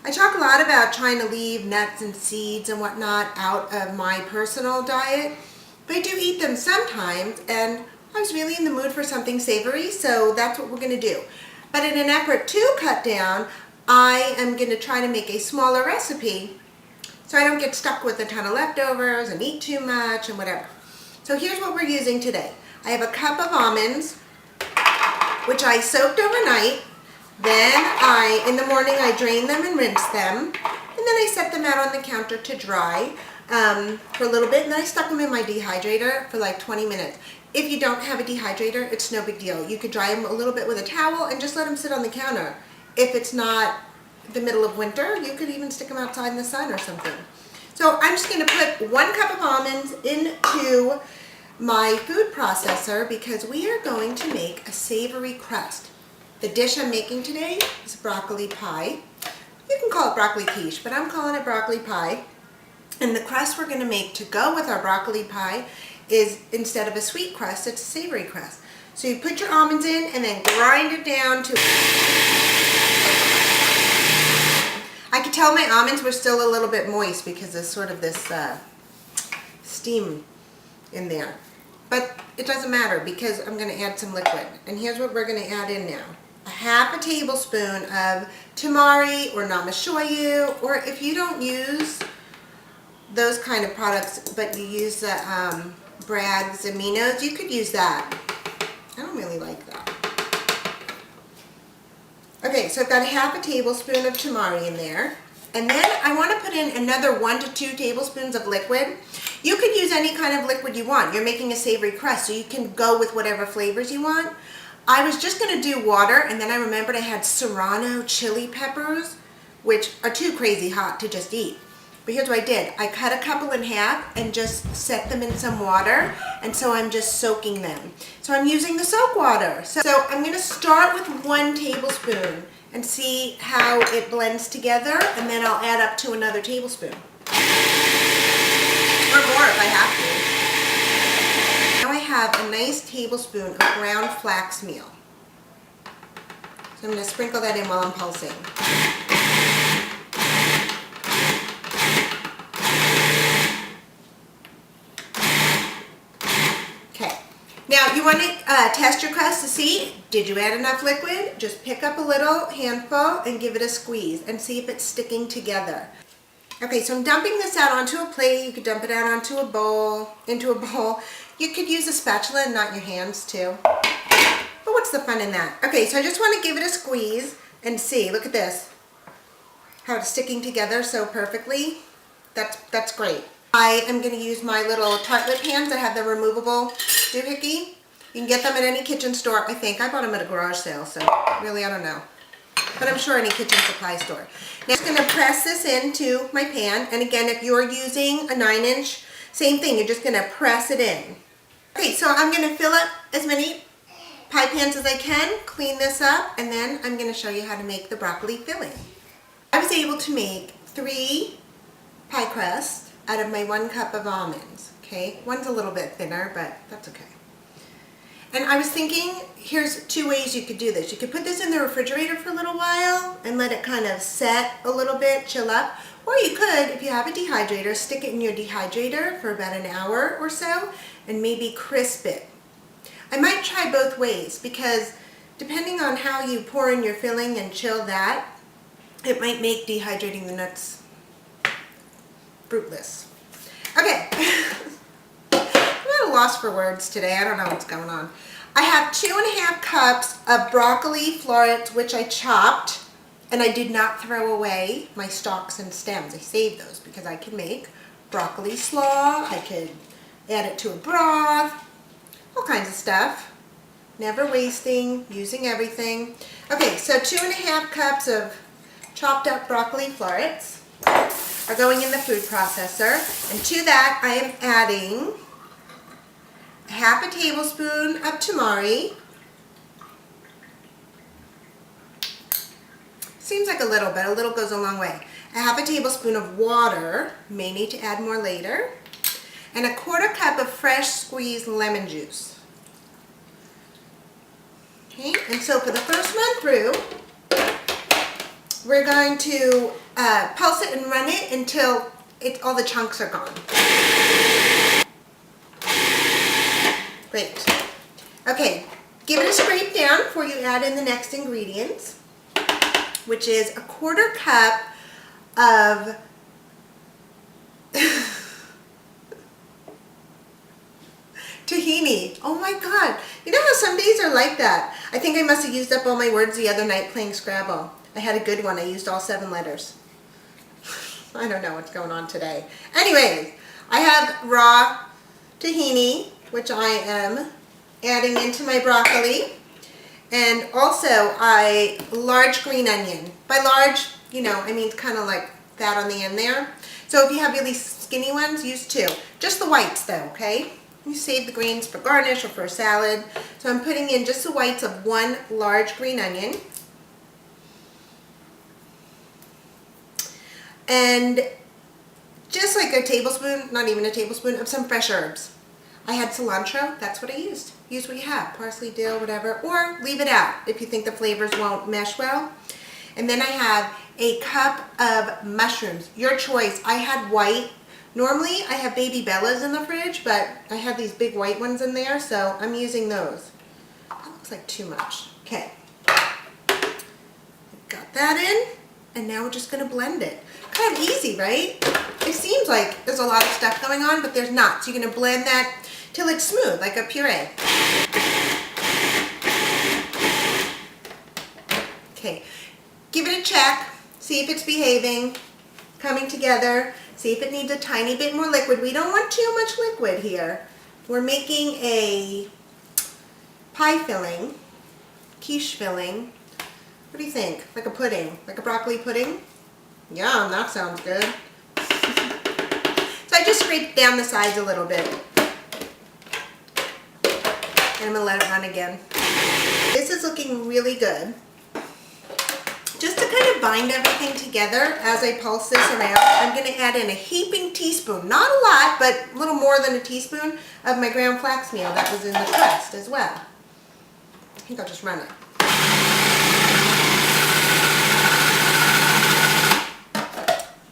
I talk a lot about trying to leave nuts and seeds and whatnot out of my personal diet, but I do eat them sometimes, and I was really in the mood for something savory, so that's what we're going to do. But in an effort to cut down, I am going to try to make a smaller recipe so I don't get stuck with a ton of leftovers and eat too much and whatever. So here's what we're using today. I have a cup of almonds, which I soaked overnight. Then in the morning, I drained them and rinsed them. And then I set them out on the counter to dry for a little bit. And then I stuck them in my dehydrator for like 20 minutes. If you don't have a dehydrator, it's no big deal. You could dry them a little bit with a towel and just let them sit on the counter. If it's not the middle of winter, you could even stick them outside in the sun or something. So I'm just going to put 1 cup of almonds into my food processor because we are going to make a savory crust. The dish I'm making today is broccoli pie. You can call it broccoli quiche, but I'm calling it broccoli pie. And the crust we're going to make to go with our broccoli pie is, instead of a sweet crust, it's a savory crust. So you put your almonds in and then grind it down to... I could tell my almonds were still a little bit moist because there's sort of this steam in there. But it doesn't matter because I'm going to add some liquid. And here's what we're going to add in now. A half a tablespoon of tamari or Nama Shoyu, or if you don't use those kind of products, but you use the Brad's aminos, you could use that. I don't really like that. Okay, so I've got a half a tablespoon of tamari in there. And then I want to put in another 1 to 2 tablespoons of liquid. You could use any kind of liquid you want. You're making a savory crust, so you can go with whatever flavors you want. I was just going to do water, and then I remembered I had serrano chili peppers, which are too crazy hot to just eat. But here's what I did. I cut a couple in half and just set them in some water, and so I'm just soaking them. So I'm using the soak water. So I'm going to start with 1 tablespoon and see how it blends together, and then I'll add up to another tablespoon. Or more if I have to. Now I have a nice tablespoon of ground flax meal. So I'm going to sprinkle that in while I'm pulsing. Okay. Now you want to test your crust to see, did you add enough liquid? Just pick up a little handful and give it a squeeze and see if it's sticking together. Okay, so I'm dumping this out onto a plate. You could dump it out onto a bowl, into a bowl. You could use a spatula and not your hands too. But what's the fun in that? Okay, so I just want to give it a squeeze and see. Look at this. How it's sticking together so perfectly. That's great. I am going to use my little tartlet pans that have the removable doohickey. You can get them at any kitchen store, I think. I bought them at a garage sale, so really I don't know. But I'm sure any kitchen supply store. Now I'm just going to press this into my pan. And again, if you're using a 9-inch, same thing. You're just going to press it in. Okay, so I'm going to fill up as many pie pans as I can, clean this up, and then I'm going to show you how to make the broccoli filling. I was able to make 3 pie crusts out of my 1 cup of almonds. Okay, one's a little bit thinner, but that's okay. And I was thinking, here's 2 ways you could do this. You could put this in the refrigerator for a little while and let it kind of set a little bit, chill up. Or you could, if you have a dehydrator, stick it in your dehydrator for about an hour or so and maybe crisp it. I might try both ways because depending on how you pour in your filling and chill that, it might make dehydrating the nuts fruitless. Okay. I'm at a loss for words today. I don't know what's going on. I have 2½ cups of broccoli florets, which I chopped, and I did not throw away my stalks and stems. I saved those because I can make broccoli slaw. I could add it to a broth, all kinds of stuff. Never wasting, using everything. Okay, so 2½ cups of chopped up broccoli florets are going in the food processor, and to that I am adding half a tablespoon of tamari. Seems like a little, but a little goes a long way. A half a tablespoon of water, may need to add more later, and a 1/4 cup of fresh squeezed lemon juice. Okay, and so for the first run through, we're going to pulse it and run it until all the chunks are gone. Great. Okay, give it a scrape down before you add in the next ingredients, which is a 1/4 cup of tahini. Oh my God. You know how some days are like that? I think I must have used up all my words the other night playing Scrabble. I had a good one. I used all 7 letters. I don't know what's going on today. Anyways, I have raw tahini, which I am adding into my broccoli. And also a large green onion. By large, you know, I mean kind of like fat on the end there. So if you have really skinny ones, use 2. Just the whites though, okay? You save the greens for garnish or for a salad. So I'm putting in just the whites of 1 large green onion. And just like a tablespoon, not even a tablespoon, of some fresh herbs. I had cilantro, that's what I used. Use what you have, parsley, dill, whatever, or leave it out if you think the flavors won't mesh well. And then I have a cup of mushrooms, your choice. I had white. Normally I have baby bellas in the fridge, but I have these big white ones in there, so I'm using those. That looks like too much. Okay, got that in, and now we're just gonna blend it. Kind of easy, right? It seems like there's a lot of stuff going on, but there's not. So you're gonna blend that till it's smooth, like a puree. Okay, give it a check, see if it's behaving, coming together, see if it needs a tiny bit more liquid. We don't want too much liquid here. We're making a pie filling, quiche filling. What do you think? Like a pudding, like a broccoli pudding? Yum, that sounds good. So I just scraped down the sides a little bit. And I'm gonna let it run again. This is looking really good. Just to kind of bind everything together as I pulse this around, I'm gonna add in a heaping teaspoon, not a lot, but a little more than a teaspoon of my ground flax meal that was in the crust as well. I think I'll just run it.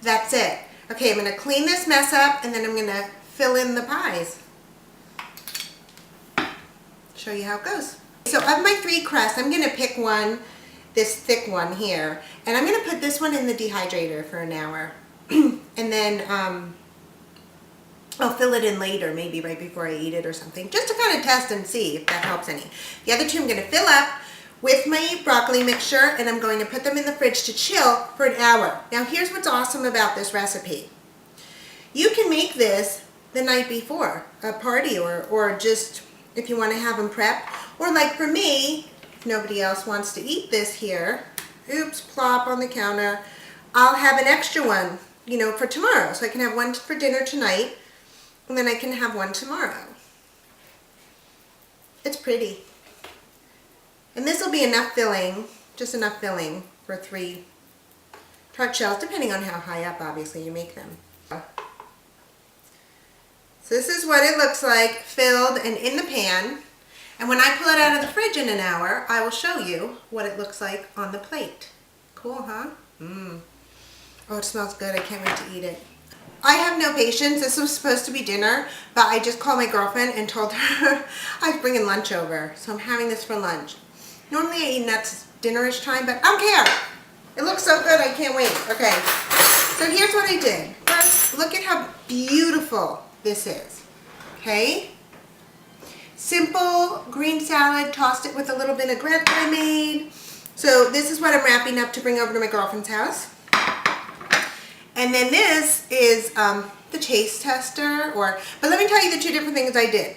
That's it. Okay, I'm gonna clean this mess up and then I'm gonna fill in the pies. Show you how it goes. So of my 3 crusts, I'm gonna pick one, this thick one here, and I'm gonna put this one in the dehydrator for an hour. And then I'll fill it in later, maybe right before I eat it or something, just to kind of test and see if that helps any. The other 2 I'm gonna fill up with my broccoli mixture, and I'm going to put them in the fridge to chill for an hour. Now here's what's awesome about this recipe. You can make this the night before a party, or just if you want to have them prep, or like for me, if nobody else wants to eat this here, oops, plop on the counter, I'll have an extra one, you know, for tomorrow. So I can have one for dinner tonight, and then I can have one tomorrow. It's pretty. And this will be enough filling, just enough filling for 3 tart shells, depending on how high up, obviously, you make them. So this is what it looks like, filled and in the pan. And when I pull it out of the fridge in an hour, I will show you what it looks like on the plate. Cool, huh? Oh, it smells good. I can't wait to eat it. I have no patience. This was supposed to be dinner, but I just called my girlfriend and told her I was bringing lunch over. So I'm having this for lunch. Normally I eat nuts dinner-ish time, but I don't care. It looks so good, I can't wait. Okay, so here's what I did. First, look at how beautiful this is. Okay? Simple green salad, tossed it with a little vinaigrette that I made. So this is what I'm wrapping up to bring over to my girlfriend's house. And then this is the taste tester, but let me tell you the 2 different things I did.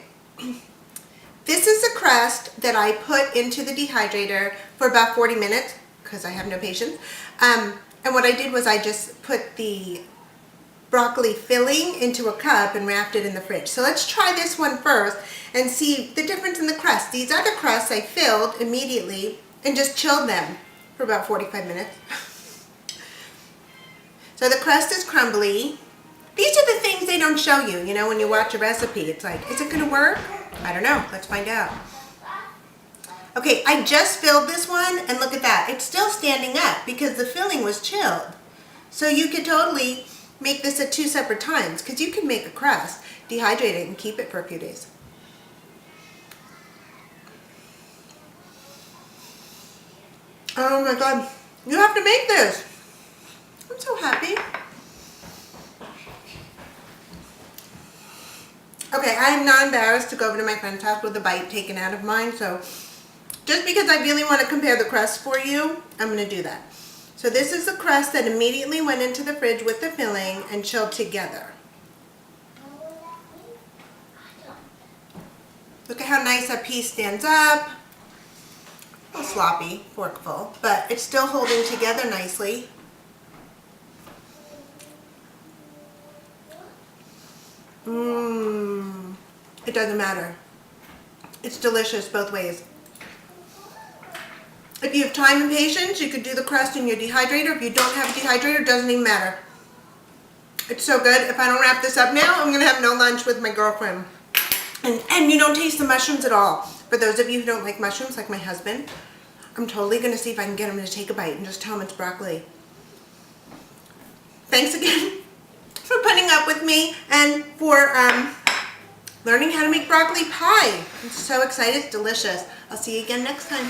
This is the crust that I put into the dehydrator for about 40 minutes, because I have no patience. And what I did was I just put the broccoli filling into a cup and wrapped it in the fridge. So let's try this one first and see the difference in the crust. These other crusts I filled immediately and just chilled them for about 45 minutes. So the crust is crumbly. These are the things they don't show you, you know, when you watch a recipe. It's like, is it gonna work? I don't know, let's find out. Okay, I just filled this one and look at that. It's still standing up because the filling was chilled. So you could totally make this at 2 separate times because you can make a crust, dehydrate it, and keep it for a few days. Oh my God, you have to make this. I'm so happy. Okay, I am not embarrassed to go over to my friend's house with a bite taken out of mine, so just because I really want to compare the crust for you, I'm going to do that. So this is the crust that immediately went into the fridge with the filling and chilled together. Look at how nice that piece stands up. A little sloppy, forkful, but it's still holding together nicely. It doesn't matter. It's delicious both ways. If you have time and patience, you could do the crust in your dehydrator. If you don't have a dehydrator, it doesn't even matter. It's so good. If I don't wrap this up now, I'm going to have no lunch with my girlfriend. And you don't taste the mushrooms at all. For those of you who don't like mushrooms, like my husband, I'm totally going to see if I can get him to take a bite and just tell him it's broccoli. Thanks again for putting up with me and for learning how to make broccoli pie. I'm so excited. It's delicious. I'll see you again next time.